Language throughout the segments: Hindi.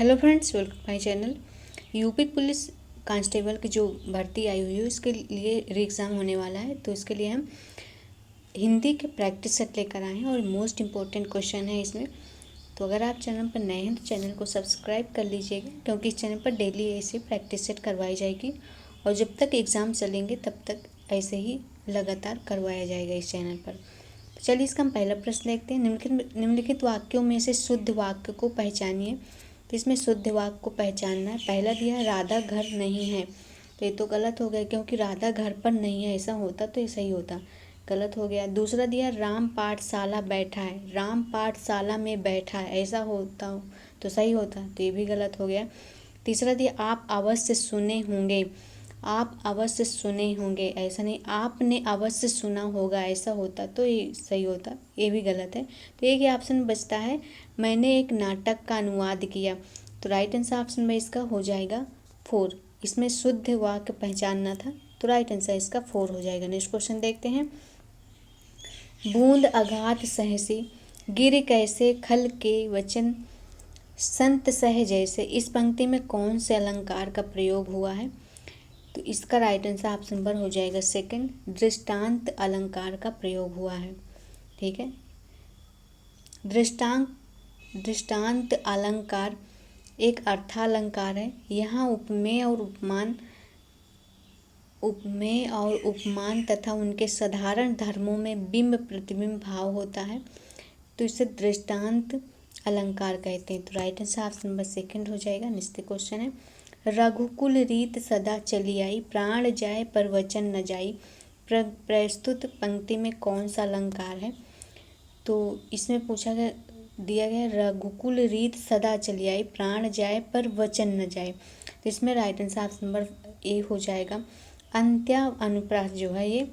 Hello friends, welcome my channel. UP police constable की जो भर्ती आई हुई है उसके लिए री एग्ज़ाम होने वाला है। तो इसके लिए हम हिंदी के प्रैक्टिस सेट लेकर आए हैं और मोस्ट इम्पोर्टेंट क्वेश्चन है इसमें। तो अगर आप चैनल पर नए हैं तो चैनल को सब्सक्राइब कर लीजिएगा, क्योंकि इस चैनल पर डेली ऐसे प्रैक्टिस सेट करवाई जाएगी और जब तक एग्ज़ाम चलेंगे तब तक ऐसे ही लगातार करवाया जाएगा इस चैनल पर। तो चलिए इसका हम पहला प्रश्न देखते हैं। निम्नलिखित वाक्यों में से शुद्ध वाक्य को पहचानिए। तो इसमें शुद्ध वाक्य को पहचानना है। पहला दिया है राधा घर नहीं है, तो ये तो गलत हो गया, क्योंकि राधा घर पर नहीं है ऐसा होता तो ये सही होता, गलत हो गया। दूसरा दिया राम पाठशाला बैठा है, राम पाठशाला में बैठा है ऐसा होता तो सही होता, तो ये भी गलत हो गया। तीसरा दिया आप अवश्य सुने होंगे, आप अवश्य सुने होंगे ऐसा नहीं, आपने अवश्य सुना होगा ऐसा होता तो ये सही होता, ये भी गलत है। तो एक ही ऑप्शन बचता है मैंने एक नाटक का अनुवाद किया। तो राइट आंसर ऑप्शन में इसका हो जाएगा 4। इसमें शुद्ध वाक्य पहचानना था, तो राइट आंसर इसका 4 हो जाएगा। नेक्स्ट क्वेश्चन देखते हैं। बूंद अघात सहसी, गिर कैसे खल के वचन संत सह जैसे, इस पंक्ति में कौन से अलंकार का प्रयोग हुआ है? तो इसका राइट आंसर ऑप्शन नंबर हो जाएगा 2, दृष्टांत अलंकार का प्रयोग हुआ है। ठीक है, दृष्टांत अलंकार एक अर्थालंकार है। यहाँ उपमेय और उपमान तथा उनके साधारण धर्मों में बिंब प्रतिबिंब भाव होता है, तो इसे दृष्टांत अलंकार कहते हैं। तो राइट आंसर ऑप्शन नंबर 2 हो जाएगा। नेक्स्ट क्वेश्चन है रघुकुल रीत सदा चली आई, प्राण जाए पर वचन न जाई, प्रस्तुत पंक्ति में कौन सा अलंकार है? तो इसमें दिया गया रघुकुल रीत सदा चली आई, प्राण जाए पर वचन न जाए, तो इसमें right answer option number A हो जाएगा। अंत्या अनुप्रास जो है ये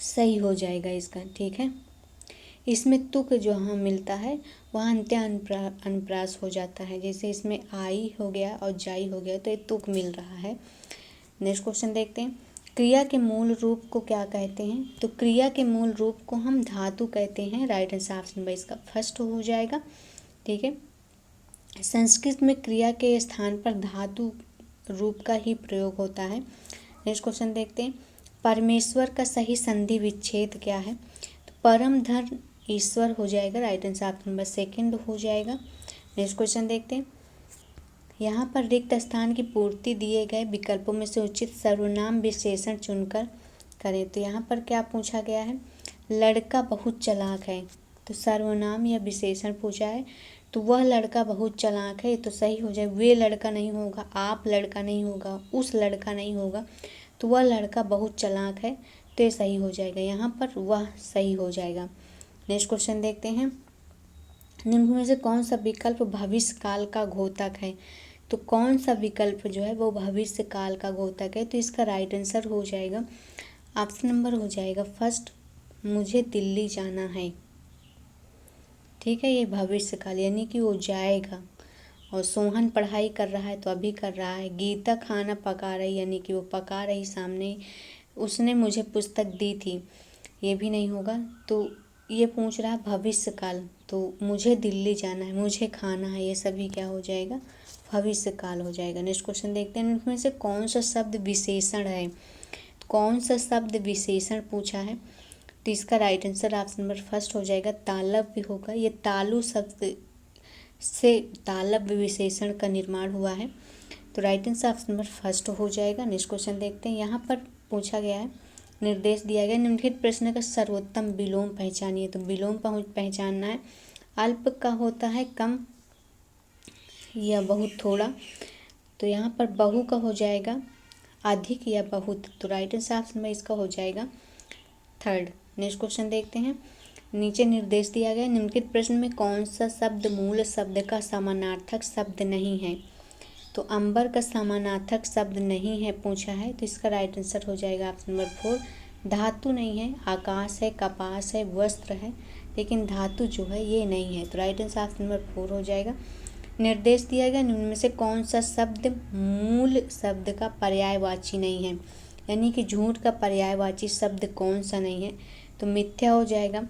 सही हो जाएगा इसका। ठीक है, इसमें तुक जो हाँ मिलता है वहाँ अंत्या अनुप्रास हो जाता है, जैसे इसमें आई हो गया और जाई हो गया तो ये तुक मिल रहा है। नेक्स्ट क्वेश्चन देखते हैं। क्रिया के मूल रूप को क्या कहते हैं? तो क्रिया के मूल रूप को हम धातु कहते हैं। राइट आंसर ऑप्शन नंबर इसका फर्स्ट हो जाएगा। ठीक है, संस्कृत में क्रिया के स्थान पर धातु रूप का ही प्रयोग होता है। नेक्स्ट क्वेश्चन देखते हैं। परमेश्वर का सही संधि विच्छेद क्या है? तो परम धर्म ईश्वर हो जाएगा। राइट आंसर ऑप्शन नंबर 2 हो जाएगा। नेक्स्ट क्वेश्चन देखते हैं। यहाँ पर रिक्त स्थान की पूर्ति दिए गए विकल्पों में से उचित सर्वनाम विशेषण चुनकर करें। तो यहाँ पर क्या पूछा गया है? लड़का बहुत चालाक है, तो सर्वनाम या विशेषण पूछा है, तो वह लड़का बहुत चालाक है तो सही हो जाए। वे लड़का नहीं होगा, आप लड़का नहीं होगा, उस लड़का नहीं होगा, तो वह लड़का बहुत चालाक है तो ये सही हो जाएगा। यहाँ पर वह सही हो जाएगा। नेक्स्ट क्वेश्चन देखते हैं। निम्न में से कौन सा विकल्प भविष्य काल का घोतक है? तो कौन सा विकल्प जो है वो भविष्य काल का घोतक है? तो इसका राइट आंसर हो जाएगा ऑप्शन नंबर हो जाएगा फर्स्ट, मुझे दिल्ली जाना है। ठीक है, ये भविष्य काल यानी कि वो जाएगा। और सोहन पढ़ाई कर रहा है तो अभी कर रहा है। गीता खाना पका रही यानी कि वो पका रही सामने, उसने मुझे पुस्तक दी थी, ये भी नहीं होगा। तो ये पूछ रहा है भविष्य काल, तो मुझे दिल्ली जाना है, मुझे खाना है, ये सभी क्या हो जाएगा? भविष्य काल हो जाएगा। नेक्स्ट क्वेश्चन देखते हैं। इनमें से कौन सा शब्द विशेषण है? कौन सा शब्द विशेषण पूछा है? तो इसका right answer option number first हो जाएगा, तालब भी होगा। ये तालु शब्द से तालब विशेषण का निर्माण हुआ है, तो right answer option number first हो जाएगा। नेक्स्ट क्वेश्चन देखते हैं। यहाँ पर पूछा गया है, निर्देश दिया गया निम्नलिखित प्रश्न का सर्वोत्तम विलोम पहचानिए। तो विलोम पहचानना है। अल्प का होता है कम या बहुत थोड़ा, तो यहाँ पर बहु का हो जाएगा अधिक या बहुत, तो राइट आंसर ऑप्शन में इसका हो जाएगा 3rd। नेक्स्ट क्वेश्चन देखते हैं। नीचे निर्देश दिया गया निम्नलिखित प्रश्न में कौन सा शब्द मूल शब्द का समानार्थक शब्द नहीं है? तो अंबर का समानार्थक शब्द नहीं है पूछा है, तो इसका राइट आंसर हो जाएगा ऑप्शन नंबर 4। धातु नहीं है, आकाश है, कपास है, वस्त्र है, लेकिन धातु जो है ये नहीं है, तो राइट आंसर ऑप्शन नंबर 4 हो जाएगा। निर्देश दिया गया निम्न में से कौन सा शब्द मूल शब्द का पर्यायवाची नहीं है? यानी कि झूठ का पर्यायवाची शब्द कौन सा नहीं है? तो मिथ्या हो जाएगा,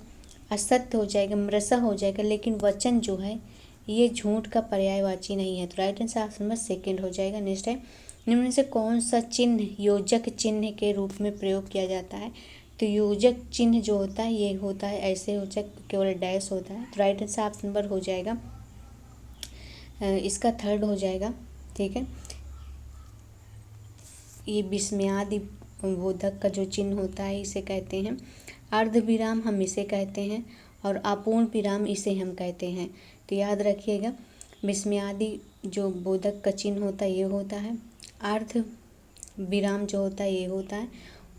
असत्य हो जाएगा, मृषा हो जाएगा, लेकिन वचन जो है ये झूठ का पर्यायवाची नहीं है। तो right answer option number second हो जाएगा। नेक्स्ट है, निम्न में से कौन सा चिन्ह योजक चिन्ह के रूप में प्रयोग किया जाता है? तो योजक चिन्ह जो होता है ये होता है ऐसे योजक केवल डैश होता है। तो राइट आंसर ऑप्शन नंबर हो जाएगा इसका थर्ड हो जाएगा। ठीक है, ये विस्मयादि बोधक का जो चिन्ह होता है इसे कहते हैं अर्ध विराम, हम इसे कहते हैं, और अपूर्ण विराम इसे हम कहते हैं। तो याद रखिएगा, विस्मयादि जो बोधक का चिन्ह होता है ये होता है, अर्ध विराम जो होता है ये होता है,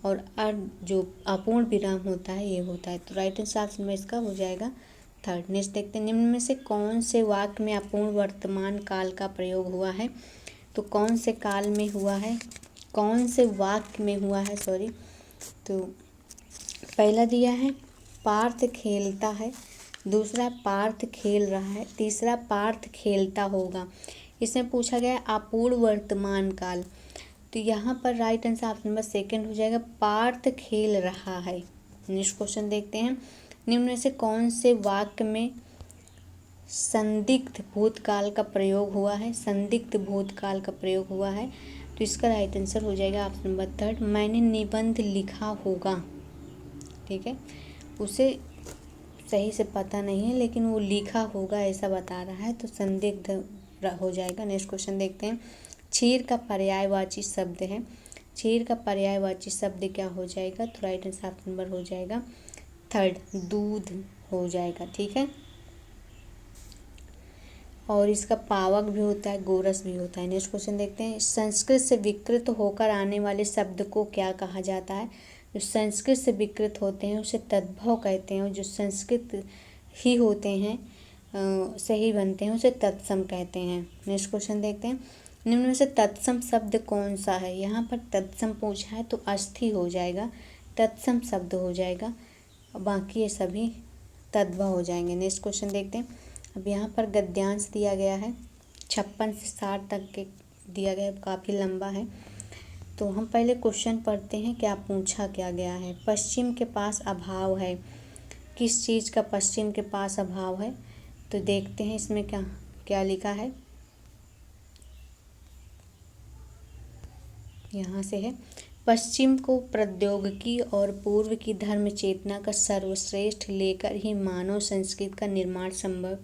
और अर्ध जो अपूर्ण विराम होता है ये होता है। तो राइट आंसर ऑप्शन में इसका हो जाएगा थर्ड। नेक्स्ट देखते हैं, निम्न में से कौन से वाक्य में अपूर्ण वर्तमान काल का प्रयोग हुआ है? तो कौन से काल में हुआ है, कौन से वाक्य में हुआ है, सॉरी। तो पहला दिया है पार्थ खेलता है, दूसरा पार्थ खेल रहा है, तीसरा पार्थ खेलता होगा। इसमें पूछा गया है अपूर्ण वर्तमान काल। तो यहाँ पर right answer option number second हो जाएगा, पार्थ खेल रहा है। नेक्स्ट क्वेश्चन देखते हैं, निम्न में से कौन से वाक्य में संदिग्ध भूतकाल का प्रयोग हुआ है? संदिग्ध भूतकाल का प्रयोग हुआ है। तो इसका राइट आंसर हो जाएगा ऑप्शन नंबर थर्ड, मैंने निबंध लिखा होगा। ठीक है, उसे सही से पता नहीं है लेकिन वो लिखा होगा ऐसा बता रहा है, तो संदिग्ध हो जाएगा। नेक्स्ट क्वेश्चन देखते हैं, क्षीर का पर्यायवाची शब्द है, क्षीर का पर्यायवाची शब्द क्या हो जाएगा? तो राइट आंसर ऑप्शन नंबर हो जाएगा थर्ड, दूध हो जाएगा। ठीक है, और इसका पावक भी होता है, गोरस भी होता है। नेक्स्ट क्वेश्चन देखते हैं, संस्कृत से विकृत होकर आने वाले शब्द को क्या कहा जाता है? जो संस्कृत से विकृत होते हैं उसे तद्भव कहते हैं, और जो संस्कृत ही होते हैं सही बनते हैं उसे तत्सम कहते हैं। नेक्स्ट क्वेश्चन देखते हैं, निम्न में से तत्सम शब्द कौन सा है? यहाँ पर तत्सम पूछा है तो अस्थि हो जाएगा, तत्सम शब्द हो जाएगा, बाकी ये सभी तद्भव हो जाएंगे। नेक्स्ट क्वेश्चन देखते हैं, अब यहाँ पर गद्यांश दिया गया है 56 से 60 तक के दिया गया है, काफ़ी लंबा है। तो हम पहले क्वेश्चन पढ़ते हैं क्या पूछा क्या गया है। पश्चिम के पास अभाव है, किस चीज़ का पश्चिम के पास अभाव है? तो देखते हैं इसमें क्या क्या लिखा है। यहाँ से है, पश्चिम को प्रौद्योगिकी और पूर्व की धर्म चेतना का सर्वश्रेष्ठ लेकर ही मानव संस्कृति का निर्माण संभव।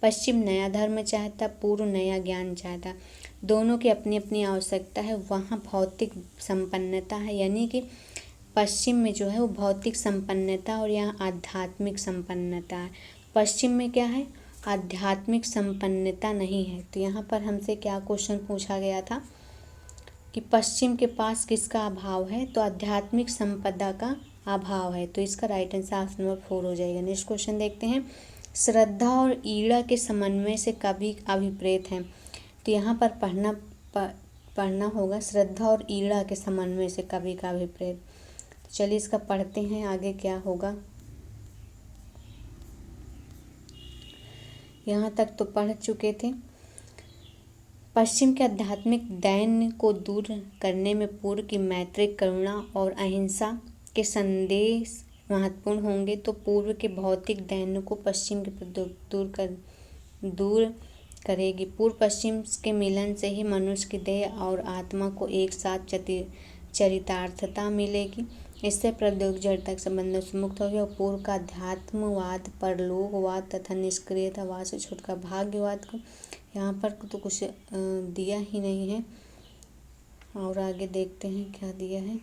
पश्चिम नया धर्म चाहता, पूर्व नया ज्ञान चाहता, दोनों की अपनी अपनी आवश्यकता है। वहाँ भौतिक संपन्नता है, यानी कि पश्चिम में जो है वो भौतिक संपन्नता और यहाँ आध्यात्मिक संपन्नता है। पश्चिम में क्या है, आध्यात्मिक संपन्नता नहीं है। तो यहाँ पर हमसे क्या क्वेश्चन पूछा गया था कि पश्चिम के पास किसका अभाव है? तो आध्यात्मिक संपदा का अभाव है। तो इसका राइट आंसर ऑप्शन नंबर 4 हो जाएगा। नेक्स्ट क्वेश्चन देखते हैं, श्रद्धा और ईड़ा के समन्वय से कवि अभिप्रेत हैं। तो यहाँ पर पढ़ना होगा, श्रद्धा और ईड़ा के समन्वय से कवि का अभिप्रेत। तो चलिए इसका पढ़ते हैं आगे क्या होगा। यहाँ तक तो पढ़ चुके थे। पश्चिम के आध्यात्मिक दैन्य को दूर करने में पूर्व की मैत्रिक करुणा और अहिंसा के संदेश महत्वपूर्ण होंगे, तो पूर्व के भौतिक दैन्य को पश्चिम के दूर करेगी। पूर्व पश्चिम के मिलन से ही मनुष्य की देह और आत्मा को एक साथ चरितार्थता मिलेगी। इससे प्रौद्योगिक जड़ता के संबंधों से मुक्त होगी और पूर्व का अध्यात्मवाद, परलोकवाद तथा निष्क्रियतावाद से छुटकारा। भाग्यवाद को यहाँ पर तो कुछ दिया ही नहीं है, और आगे देखते हैं क्या दिया है।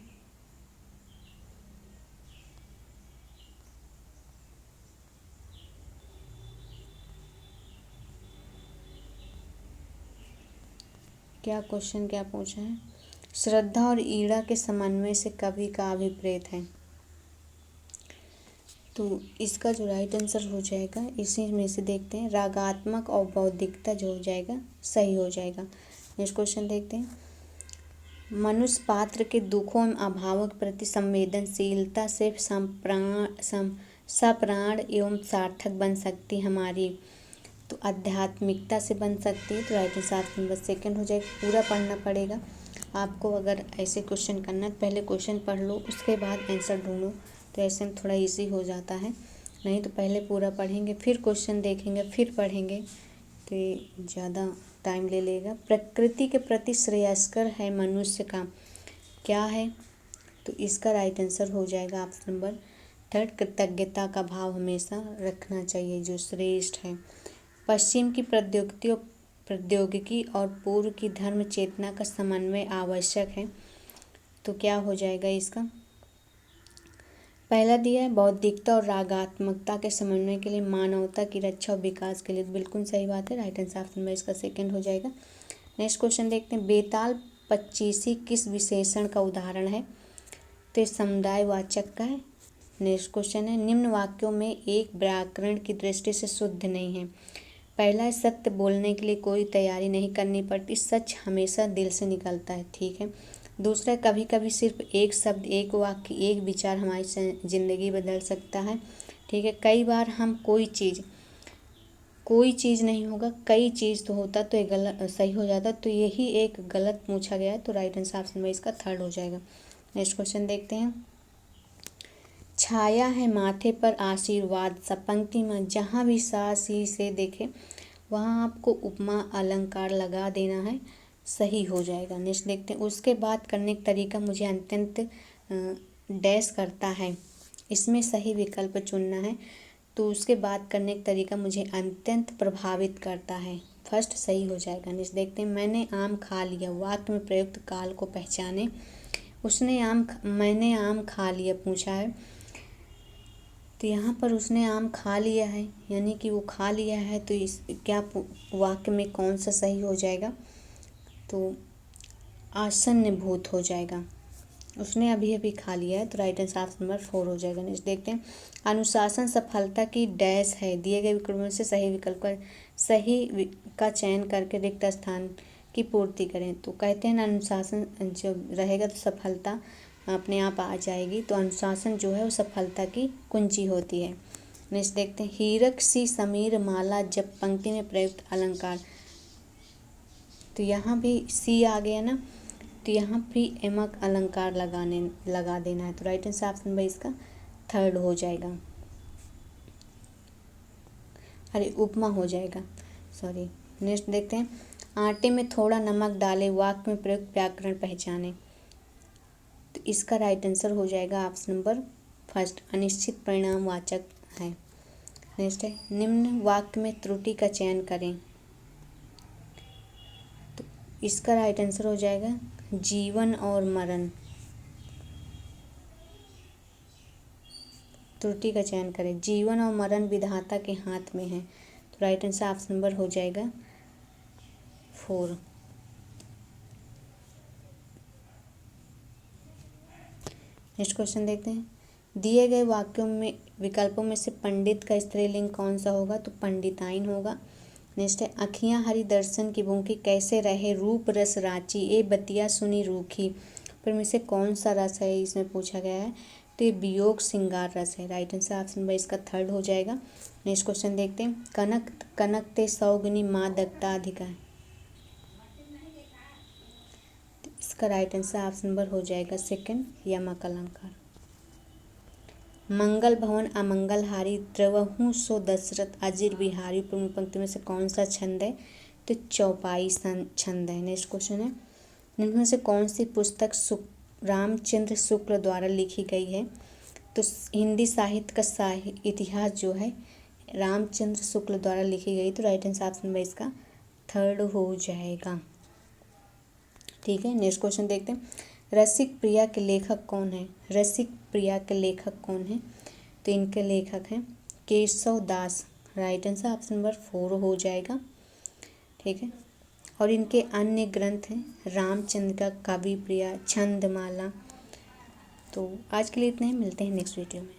क्या क्वेश्चन क्या पूछा है, श्रद्धा और ईड़ा के समन्वय से कवि का अभिप्रेत है। तो इसका जो राइट आंसर हो जाएगा इसी में से देखते हैं, रागात्मक और बौद्धिकता जो हो जाएगा सही हो जाएगा। नेक्स्ट क्वेश्चन देखते हैं, मनुष्य पात्र के दुखों एवं अभावों के प्रति संवेदनशीलता से सप्राण एवं सार्थक बन सकती हमारी। तो आध्यात्मिकता से बन सकती है। तो राइट आंसर नंबर सेकंड हो जाएगा। पूरा पढ़ना पड़ेगा आपको, अगर ऐसे क्वेश्चन करना है पहले क्वेश्चन पढ़ लो उसके बाद आंसर ढूंढो, तो ऐसे में थोड़ा इजी हो जाता है। नहीं तो पहले पूरा पढ़ेंगे फिर क्वेश्चन देखेंगे फिर पढ़ेंगे तो ये ज़्यादा टाइम ले लेगा। प्रकृति के प्रति श्रेयस्कर है मनुष्य का, क्या है? तो इसका राइट आंसर हो जाएगा ऑप्शन नंबर 3, कृतज्ञता का भाव हमेशा रखना चाहिए जो श्रेष्ठ है। पश्चिम की प्रौद्योगिकी और पूर्व की धर्म चेतना का समन्वय आवश्यक है, तो क्या हो जाएगा इसका? पहला दिया है बौद्धिकता और रागात्मकता के समन्वय के लिए मानवता की रक्षा और विकास के लिए, बिल्कुल सही बात है, राइट आंसर ऑप्शन में इसका सेकंड हो जाएगा। नेक्स्ट क्वेश्चन देखते हैं, बेताल पच्चीसी किस विशेषण का उदाहरण है? तो समुदायवाचक का है। नेक्स्ट क्वेश्चन है, निम्न वाक्यों में एक व्याकरण की दृष्टि से शुद्ध नहीं है। पहला है सत्य बोलने के लिए कोई तैयारी नहीं करनी पड़ती, सच हमेशा दिल से निकलता है, ठीक है। दूसरा, कभी कभी सिर्फ एक शब्द, एक वाक्य, एक विचार हमारी ज़िंदगी बदल सकता है, ठीक है। कई बार हम कोई चीज़ नहीं होगा, कई चीज़ तो होता तो ये गलत सही हो जाता, तो यही एक गलत पूछा गया है, तो राइट आंसर ऑप्शन में इसका थर्ड हो जाएगा। नेक्स्ट क्वेश्चन देखते हैं, छाया है माथे पर आशीर्वाद, सब पंक्ति में जहाँ भी सा सी से देखे वहाँ आपको उपमा अलंकार लगा देना है, सही हो जाएगा। नेक्स्ट देखते हैं, उसके बाद करने का तरीका मुझे अत्यंत डैश करता है, इसमें सही विकल्प चुनना है। तो उसके बाद करने का तरीका मुझे अत्यंत प्रभावित करता है, फर्स्ट सही हो जाएगा। नेक्स्ट देखते हैं, मैंने आम खा लिया, वाक्य में प्रयुक्त काल को पहचाने। मैंने आम खा लिया पूछा है, तो यहाँ पर उसने आम खा लिया है यानी कि वो खा लिया है, तो इस क्या वाक्य में कौन सा सही हो जाएगा? तो आसन्न भूत हो जाएगा, उसने अभी अभी खा लिया है, तो राइट आंसर ऑप्शन नंबर 4 हो जाएगा। नेक्स्ट देखते हैं, अनुशासन सफलता की डैश है, दिए गए विकल्पों में से सही विकल्प का चयन करके रिक्त स्थान की पूर्ति करें। तो कहते हैं ना, अनुशासन जब रहेगा तो सफलता अपने आप आ जाएगी, तो अनुशासन जो है वो सफलता की कुंजी होती है। नेक्स्ट देखते हैं, हीरक सी समीर माला जब पंक्ति में प्रयुक्त अलंकार, तो यहाँ भी सी आ गया ना, तो यहाँ भी एमक अलंकार लगा देना है, तो राइट आंसर ऑप्शन में इसका थर्ड हो जाएगा, अरे उपमा हो जाएगा, सॉरी। नेक्स्ट देखते हैं, आटे में थोड़ा नमक डाले, वाक्य में प्रयुक्त व्याकरण पहचाने। तो इसका राइट आंसर हो जाएगा ऑप्शन नंबर फर्स्ट, अनिश्चित परिणाम वाचक है। नेक्स्ट है, निम्न वाक्य में त्रुटि का चयन करें। तो इसका राइट आंसर हो जाएगा जीवन और मरण, त्रुटि का चयन करें। जीवन और मरण विधाता के हाथ में है, तो राइट आंसर ऑप्शन नंबर हो जाएगा 4। नेक्स्ट क्वेश्चन देखते हैं, दिए गए वाक्यों में विकल्पों में से पंडित का स्त्रीलिंग कौन सा होगा? तो पंडिताइन होगा। नेक्स्ट है, अखियाँ हरि दर्शन की भूखी, कैसे रहे रूप रस रांची, ए बतिया सुनी रूखी, पर में से कौन सा रस है इसमें पूछा गया है? तो ये वियोग श्रृंगार रस है, राइट आंसर ऑप्शन में इसका थर्ड हो जाएगा। नेक्स्ट क्वेश्चन देखते हैं, कनक कनक ते सौगनी माँ दत्ता अधिका, इसका राइट आंसर ऑप्शन नंबर हो जाएगा सेकंड, यमक अलंकार। मंगल भवन अमंगल हारी, द्रवहु सो दशरथ अजिर बिहारी, प्रमुख पंक्ति में से कौन सा छंद है? तो चौपाई छंद है। नेक्स्ट क्वेश्चन है, निम्न में से कौन सी पुस्तक रामचंद्र शुक्ल द्वारा लिखी गई है? तो हिंदी साहित्य का इतिहास जो है रामचंद्र शुक्ल द्वारा लिखी गई, तो राइट आंसर ऑप्शन में इसका थर्ड हो जाएगा, ठीक है। नेक्स्ट क्वेश्चन देखते हैं, रसिक प्रिया के लेखक कौन है? रसिक प्रिया के लेखक कौन है? तो इनके लेखक हैं केशव दास, राइट आंसर ऑप्शन नंबर 4 हो जाएगा, ठीक है। और इनके अन्य ग्रंथ हैं रामचंद्र का काव्य प्रिया, छंदमाला। तो आज के लिए इतना ही, मिलते हैं नेक्स्ट वीडियो में।